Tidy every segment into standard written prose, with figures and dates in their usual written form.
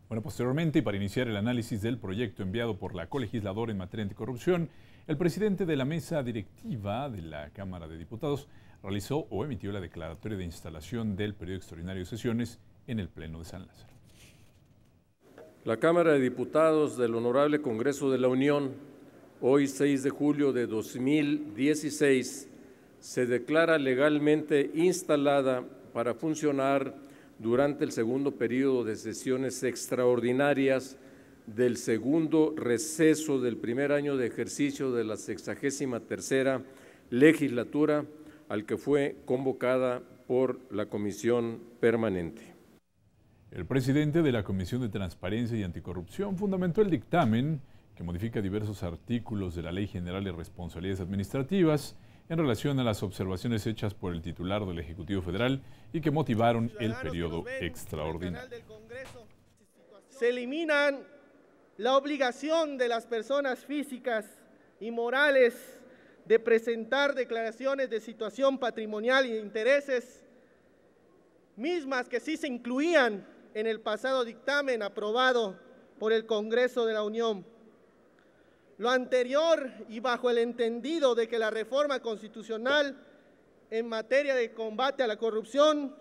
Bueno, posteriormente, y para iniciar el análisis del proyecto enviado por la colegisladora en materia anticorrupción, el presidente de la mesa directiva de la Cámara de Diputados realizó o emitió la declaratoria de instalación del periodo extraordinario de sesiones en el Pleno de San Lázaro. La Cámara de Diputados del Honorable Congreso de la Unión, hoy 6 de julio de 2016, se declara legalmente instalada para funcionar durante el segundo periodo de sesiones extraordinarias del segundo receso del primer año de ejercicio de la 63ª legislatura, al que fue convocada por la Comisión Permanente. El presidente de la Comisión de Transparencia y Anticorrupción fundamentó el dictamen que modifica diversos artículos de la Ley General de Responsabilidades Administrativas en relación a las observaciones hechas por el titular del Ejecutivo Federal y que motivaron el periodo extraordinario. Se eliminan la obligación de las personas físicas y morales de presentar declaraciones de situación patrimonial y de intereses, mismas que sí se incluían en el pasado dictamen aprobado por el Congreso de la Unión. Lo anterior y bajo el entendido de que la reforma constitucional en materia de combate a la corrupción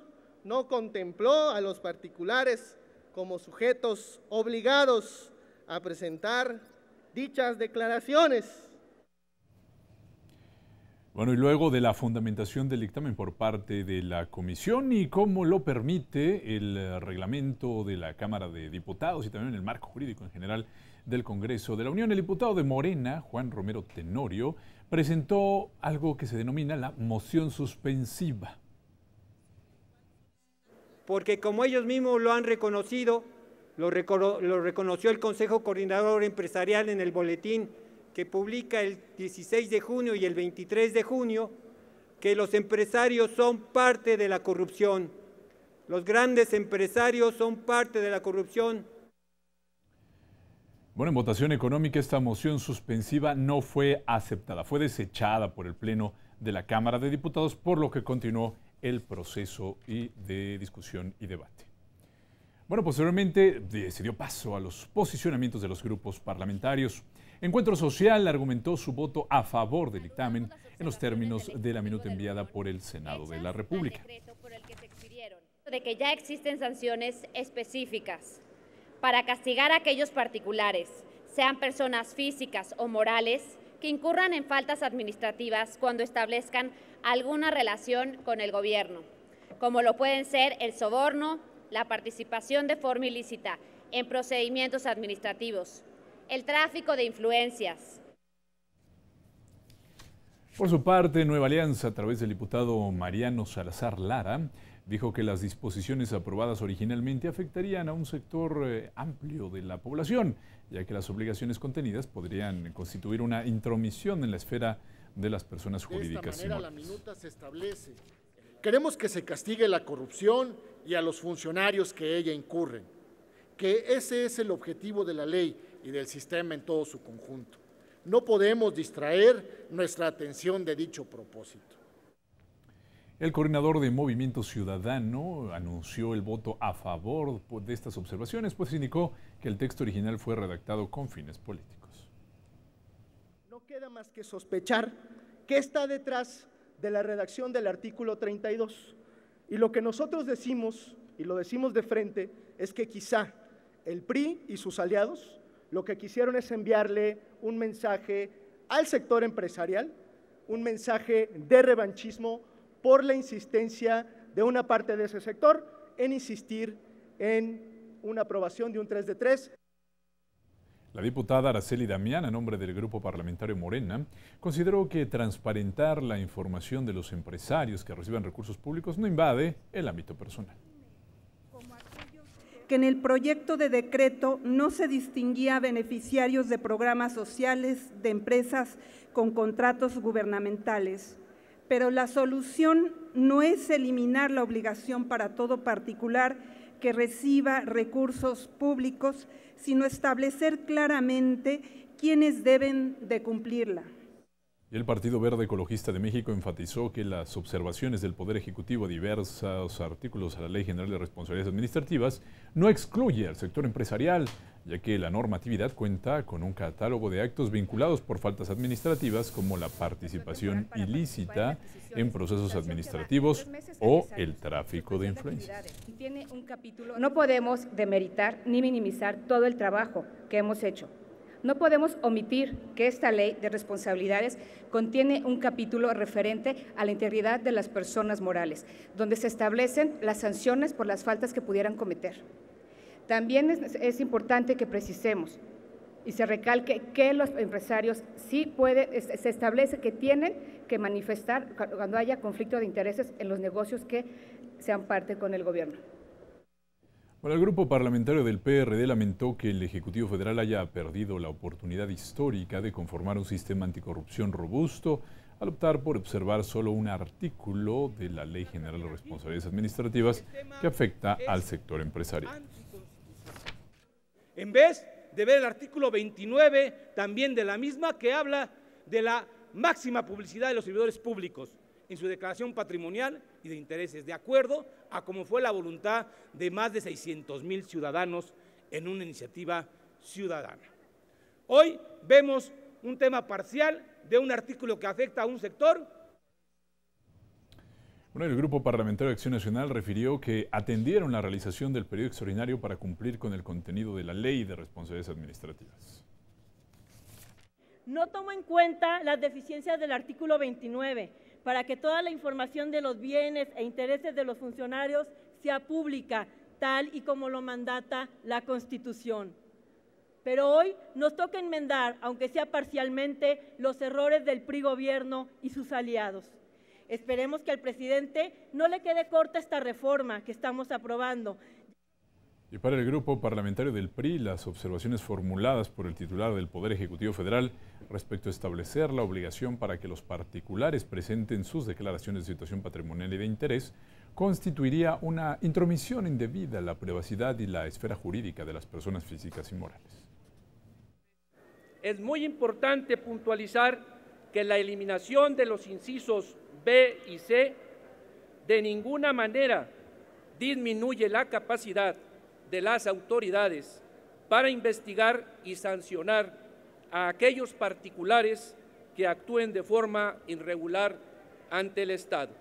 no contempló a los particulares como sujetos obligados a presentar dichas declaraciones. Bueno, y luego de la fundamentación del dictamen por parte de la Comisión y como lo permite el reglamento de la Cámara de Diputados y también el marco jurídico en general del Congreso de la Unión, el diputado de Morena, Juan Romero Tenorio, presentó algo que se denomina la moción suspensiva. Porque como ellos mismos lo han reconocido, lo reconoció el Consejo Coordinador Empresarial en el boletín que publica el 16 de junio y el 23 de junio, que los empresarios son parte de la corrupción. Los grandes empresarios son parte de la corrupción. Bueno, en votación económica esta moción suspensiva no fue aceptada, fue desechada por el Pleno de la Cámara de Diputados, por lo que continuó el proceso de discusión y debate. Bueno, posteriormente se dio paso a los posicionamientos de los grupos parlamentarios. Encuentro Social argumentó su voto a favor del dictamen en los términos de la minuta enviada por el Senado de la República. De que ya existen sanciones específicas para castigar a aquellos particulares, sean personas físicas o morales, que incurran en faltas administrativas cuando establezcan alguna relación con el gobierno, como lo pueden ser el soborno, la participación de forma ilícita en procedimientos administrativos, el tráfico de influencias. Por su parte, Nueva Alianza, a través del diputado Mariano Salazar Lara, dijo que las disposiciones aprobadas originalmente afectarían a un sector amplio de la población, ya que las obligaciones contenidas podrían constituir una intromisión en la esfera de las personas jurídicas. De esta manera, la minuta se establece. Queremos que se castigue la corrupción y a los funcionarios que ella incurren, que ese es el objetivo de la ley y del sistema en todo su conjunto. No podemos distraer nuestra atención de dicho propósito. El coordinador de Movimiento Ciudadano anunció el voto a favor de estas observaciones, pues indicó que el texto original fue redactado con fines políticos. No queda más que sospechar qué está detrás de la redacción del artículo 32. Y lo que nosotros decimos, y lo decimos de frente, es que quizá el PRI y sus aliados lo que quisieron es enviarle un mensaje al sector empresarial, un mensaje de revanchismo por la insistencia de una parte de ese sector en insistir en una aprobación de un 3 de 3. La diputada Araceli Damián, a nombre del Grupo Parlamentario Morena, consideró que transparentar la información de los empresarios que reciban recursos públicos no invade el ámbito personal. Que en el proyecto de decreto no se distinguía a beneficiarios de programas sociales de empresas con contratos gubernamentales, pero la solución no es eliminar la obligación para todo particular que reciba recursos públicos, sino establecer claramente quiénes deben de cumplirla. Y el Partido Verde Ecologista de México enfatizó que las observaciones del Poder Ejecutivo a diversos artículos a la Ley General de Responsabilidades Administrativas no excluye al sector empresarial, ya que la normatividad cuenta con un catálogo de actos vinculados por faltas administrativas como la participación ilícita en procesos administrativos o el tráfico de influencias. No podemos demeritar ni minimizar todo el trabajo que hemos hecho. No podemos omitir que esta ley de responsabilidades contiene un capítulo referente a la integridad de las personas morales, donde se establecen las sanciones por las faltas que pudieran cometer. También es importante que precisemos y se recalque que los empresarios se establece que tienen que manifestar cuando haya conflicto de intereses en los negocios que sean parte con el gobierno. Bueno, el grupo parlamentario del PRD lamentó que el Ejecutivo Federal haya perdido la oportunidad histórica de conformar un sistema anticorrupción robusto al optar por observar solo un artículo de la Ley General de Responsabilidades Administrativas que afecta al sector empresarial. En vez de ver el artículo 29 también de la misma, que habla de la máxima publicidad de los servidores públicos en su declaración patrimonial y de intereses, de acuerdo a cómo fue la voluntad de más de 600,000 ciudadanos en una iniciativa ciudadana. Hoy vemos un tema parcial de un artículo que afecta a un sector. Bueno, el Grupo Parlamentario de Acción Nacional refirió que atendieron la realización del periodo extraordinario para cumplir con el contenido de la Ley de Responsabilidades Administrativas. No tomó en cuenta las deficiencias del artículo 29 para que toda la información de los bienes e intereses de los funcionarios sea pública, tal y como lo mandata la Constitución. Pero hoy nos toca enmendar, aunque sea parcialmente, los errores del PRI gobierno y sus aliados. Esperemos que al presidente no le quede corta esta reforma que estamos aprobando. Y para el grupo parlamentario del PRI, las observaciones formuladas por el titular del Poder Ejecutivo Federal respecto a establecer la obligación para que los particulares presenten sus declaraciones de situación patrimonial y de interés constituiría una intromisión indebida en la privacidad y la esfera jurídica de las personas físicas y morales. Es muy importante puntualizar que la eliminación de los incisos B y C de ninguna manera disminuye la capacidad de las autoridades para investigar y sancionar a aquellos particulares que actúen de forma irregular ante el Estado.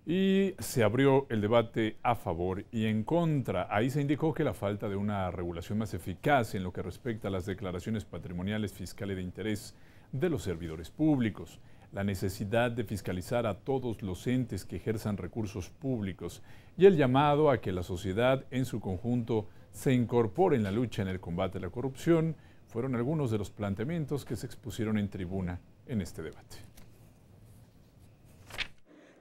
Y se abrió el debate a favor y en contra. Ahí se indicó que la falta de una regulación más eficaz en lo que respecta a las declaraciones patrimoniales, fiscales de interés de los servidores públicos, la necesidad de fiscalizar a todos los entes que ejerzan recursos públicos y el llamado a que la sociedad en su conjunto se incorpore en la lucha en el combate a la corrupción fueron algunos de los planteamientos que se expusieron en tribuna en este debate.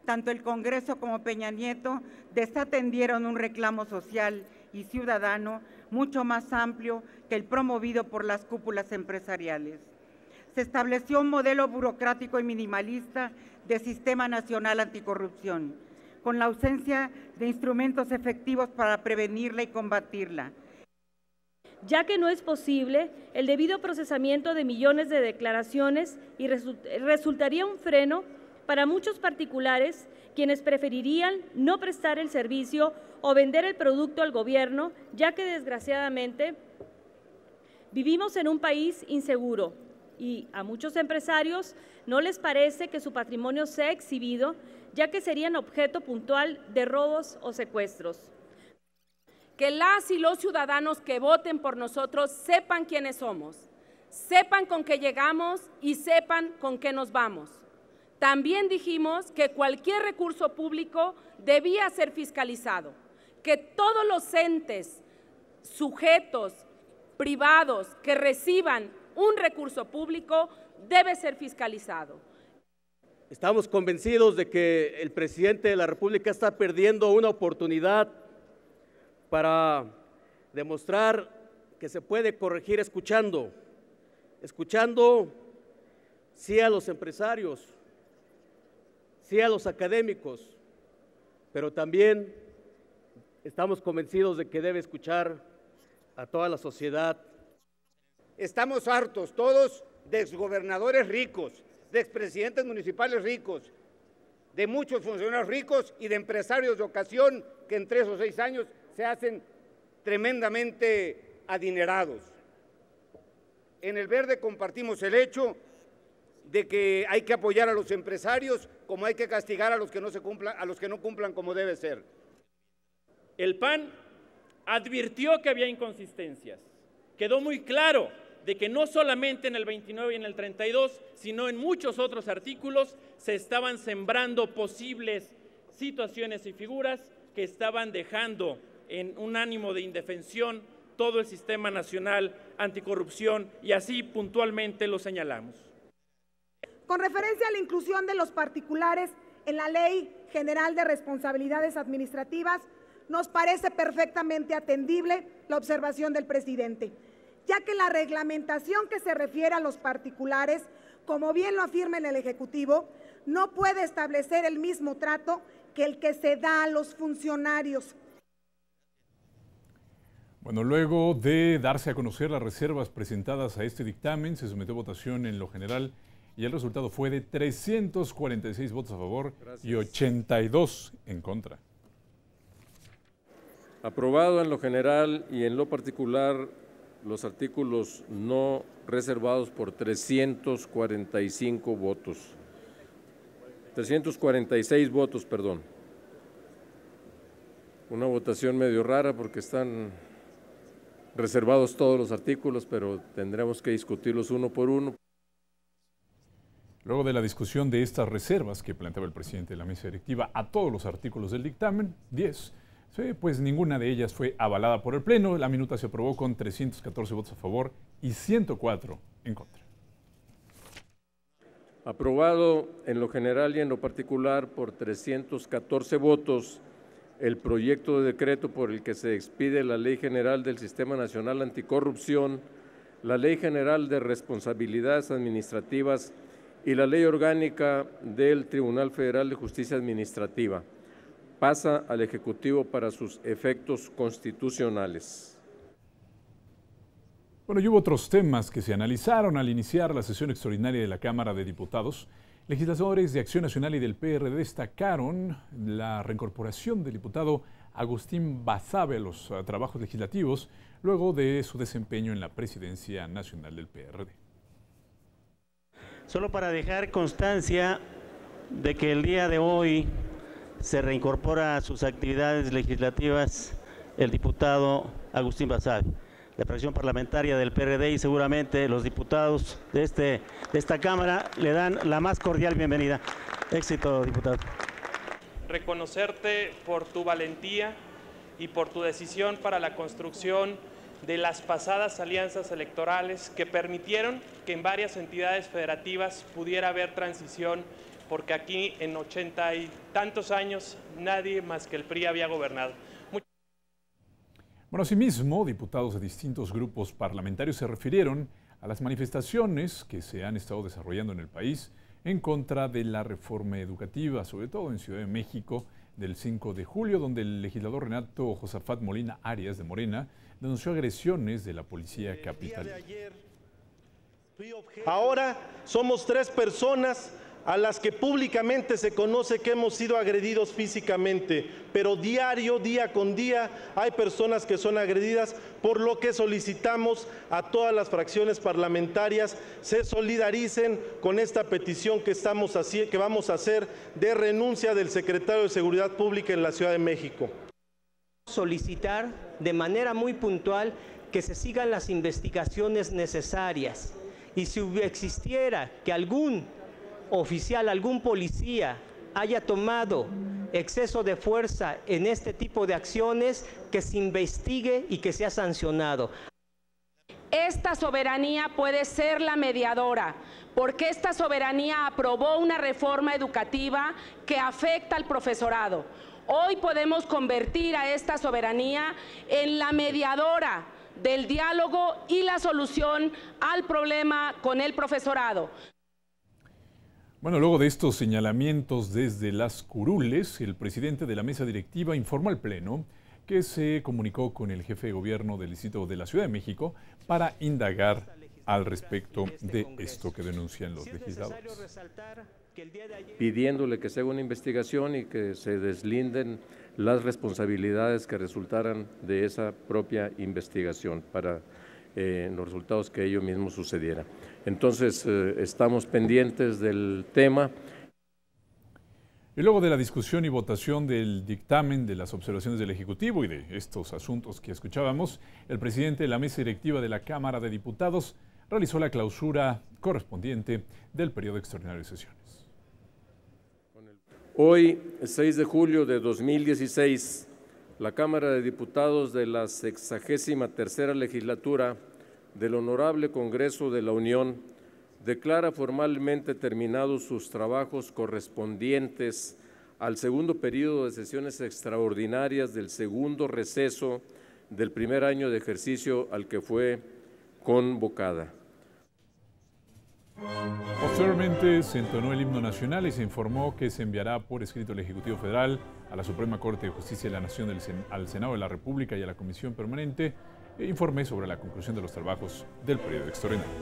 Tanto el Congreso como Peña Nieto desatendieron un reclamo social y ciudadano mucho más amplio que el promovido por las cúpulas empresariales. Se estableció un modelo burocrático y minimalista de Sistema Nacional Anticorrupción, con la ausencia de instrumentos efectivos para prevenirla y combatirla. Ya que no es posible el debido procesamiento de millones de declaraciones y resultaría un freno para muchos particulares quienes preferirían no prestar el servicio o vender el producto al gobierno, ya que desgraciadamente vivimos en un país inseguro y a muchos empresarios no les parece que su patrimonio sea exhibido, ya que serían objeto puntual de robos o secuestros. Que las y los ciudadanos que voten por nosotros sepan quiénes somos, sepan con qué llegamos y sepan con qué nos vamos. También dijimos que cualquier recurso público debía ser fiscalizado, que todos los entes, sujetos, privados que reciban un recurso público debe ser fiscalizado. Estamos convencidos de que el presidente de la República está perdiendo una oportunidad para demostrar que se puede corregir escuchando sí a los empresarios, sí a los académicos, pero también estamos convencidos de que debe escuchar a toda la sociedad. Estamos hartos todos de exgobernadores ricos, de expresidentes municipales ricos, de muchos funcionarios ricos y de empresarios de ocasión que en 3 o 6 años se hacen tremendamente adinerados. En el Verde compartimos el hecho de que hay que apoyar a los empresarios como hay que castigar a los que no cumplan como debe ser. El PAN advirtió que había inconsistencias. Quedó muy claro de que no solamente en el 29 y en el 32, sino en muchos otros artículos se estaban sembrando posibles situaciones y figuras que estaban dejando en un ánimo de indefensión todo el sistema nacional anticorrupción, y así puntualmente lo señalamos. Con referencia a la inclusión de los particulares en la Ley General de Responsabilidades Administrativas, nos parece perfectamente atendible la observación del presidente, ya que la reglamentación que se refiere a los particulares, como bien lo afirma en el Ejecutivo, no puede establecer el mismo trato que el que se da a los funcionarios. Bueno, luego de darse a conocer las reservas presentadas a este dictamen, se sometió a votación en lo general y el resultado fue de 346 votos a favor y 82 en contra. Aprobado en lo general y en lo particular los artículos no reservados por 345 votos. 346 votos, perdón. Una votación medio rara porque están reservados todos los artículos, pero tendremos que discutirlos uno por uno. Luego de la discusión de estas reservas que planteaba el presidente de la mesa directiva a todos los artículos del dictamen, 10, pues ninguna de ellas fue avalada por el Pleno. La minuta se aprobó con 314 votos a favor y 104 en contra. Aprobado en lo general y en lo particular por 314 votos el proyecto de decreto por el que se expide la Ley General del Sistema Nacional Anticorrupción, la Ley General de Responsabilidades Administrativas y la Ley Orgánica del Tribunal Federal de Justicia Administrativa. Pasa al Ejecutivo para sus efectos constitucionales. Bueno, y hubo otros temas que se analizaron al iniciar la sesión extraordinaria de la Cámara de Diputados. Legisladores de Acción Nacional y del PRD destacaron la reincorporación del diputado Agustín Basabe a los trabajos legislativos luego de su desempeño en la presidencia nacional del PRD. Solo para dejar constancia de que el día de hoy se reincorpora a sus actividades legislativas el diputado Agustín Basabe, la fracción parlamentaria del PRD, y seguramente los diputados de esta Cámara le dan la más cordial bienvenida. Éxito, diputado. Reconocerte por tu valentía y por tu decisión para la construcción de las pasadas alianzas electorales que permitieron que en varias entidades federativas pudiera haber transición, porque aquí en 80 y tantos años nadie más que el PRI había gobernado. Bueno, asimismo, diputados de distintos grupos parlamentarios se refirieron a las manifestaciones que se han estado desarrollando en el país en contra de la reforma educativa, sobre todo en Ciudad de México, del 5 de julio, donde el legislador Renato Josafat Molina Arias de Morena denunció agresiones de la policía capitalina. Ahora somos 3 personas a las que públicamente se conoce que hemos sido agredidos físicamente, pero diario, día con día, hay personas que son agredidas, por lo que solicitamos a todas las fracciones parlamentarias se solidaricen con esta petición que vamos a hacer de renuncia del secretario de Seguridad Pública en la Ciudad de México. Solicitar de manera muy puntual que se sigan las investigaciones necesarias, y si existiera que algún oficial, algún policía haya tomado exceso de fuerza en este tipo de acciones, que se investigue y que sea sancionado. Esta soberanía puede ser la mediadora, porque esta soberanía aprobó una reforma educativa que afecta al profesorado. Hoy podemos convertir a esta soberanía en la mediadora del diálogo y la solución al problema con el profesorado. Bueno, luego de estos señalamientos desde las curules, el presidente de la mesa directiva informó al Pleno que se comunicó con el jefe de gobierno del Distrito de la Ciudad de México para indagar al respecto de esto que denuncian los legisladores. Pidiéndole que se haga una investigación y que se deslinden las responsabilidades que resultaran de esa propia investigación para los resultados que ello mismo sucediera. Entonces, estamos pendientes del tema. Y luego de la discusión y votación del dictamen de las observaciones del Ejecutivo y de estos asuntos que escuchábamos, el presidente de la mesa directiva de la Cámara de Diputados realizó la clausura correspondiente del periodo extraordinario de sesiones. Hoy, 6 de julio de 2016, la Cámara de Diputados de la 63ª legislatura del Honorable Congreso de la Unión declara formalmente terminados sus trabajos correspondientes al segundo periodo de sesiones extraordinarias del segundo receso del primer año de ejercicio al que fue convocada. Posteriormente se entonó el himno nacional y se informó que se enviará por escrito al Ejecutivo Federal, a la Suprema Corte de Justicia de la Nación, al Senado de la República y a la Comisión Permanente, informe sobre la conclusión de los trabajos del periodo extraordinario.